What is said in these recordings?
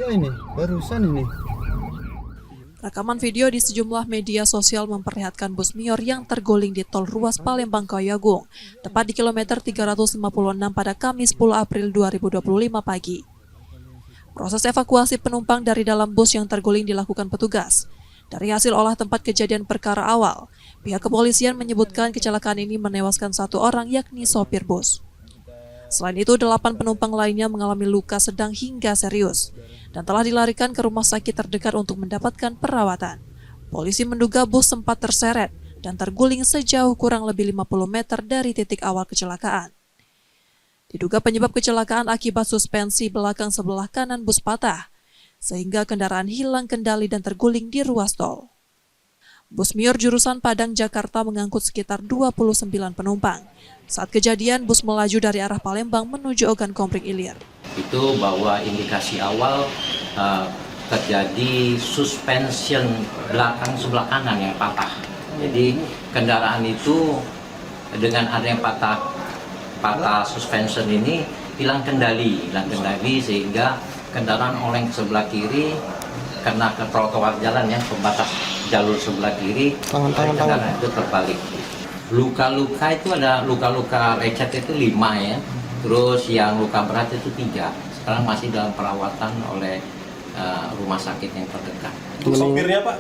Iya ini, barusan ini. Rekaman video di sejumlah media sosial memperlihatkan bus Mior yang terguling di tol ruas Palembang Kawiagung, tepat di kilometer 356 pada Kamis 10 April 2025 pagi. Proses evakuasi penumpang dari dalam bus yang terguling dilakukan petugas. Dari hasil olah tempat kejadian perkara awal, pihak kepolisian menyebutkan kecelakaan ini menewaskan 1 orang yakni sopir bus. Selain itu, 8 penumpang lainnya mengalami luka sedang hingga serius dan telah dilarikan ke rumah sakit terdekat untuk mendapatkan perawatan. Polisi menduga bus sempat terseret dan terguling sejauh kurang lebih 50 meter dari titik awal kecelakaan. Diduga penyebab kecelakaan akibat suspensi belakang sebelah kanan bus patah, sehingga kendaraan hilang kendali dan terguling di ruas tol. Bus Mior jurusan Padang, Jakarta mengangkut sekitar 29 penumpang. Saat kejadian, bus melaju dari arah Palembang menuju Ogan Kompring Ilir. Itu bahwa indikasi awal terjadi suspension belakang sebelah kanan yang patah. Jadi kendaraan itu dengan adanya patah suspension ini hilang kendali sehingga kendaraan oleng ke sebelah kiri kena ke trotoar jalan yang pembatas jalur sebelah kiri, kendaraan itu terbalik. Luka-luka itu ada luka-luka lecet itu 5 ya, terus yang luka berat itu 3. Sekarang masih dalam perawatan oleh rumah sakit yang terdekat. Untuk sopirnya Pak?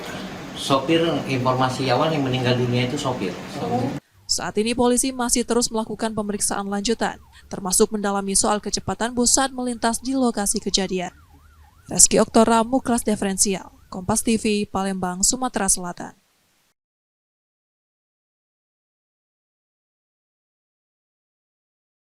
Sopir, informasi awal yang meninggal dunia itu sopir. Saat ini polisi masih terus melakukan pemeriksaan lanjutan, termasuk mendalami soal kecepatan bus saat melintas di lokasi kejadian. Reski Oktora, Muklas Diferensial, Kompas TV, Palembang, Sumatera Selatan.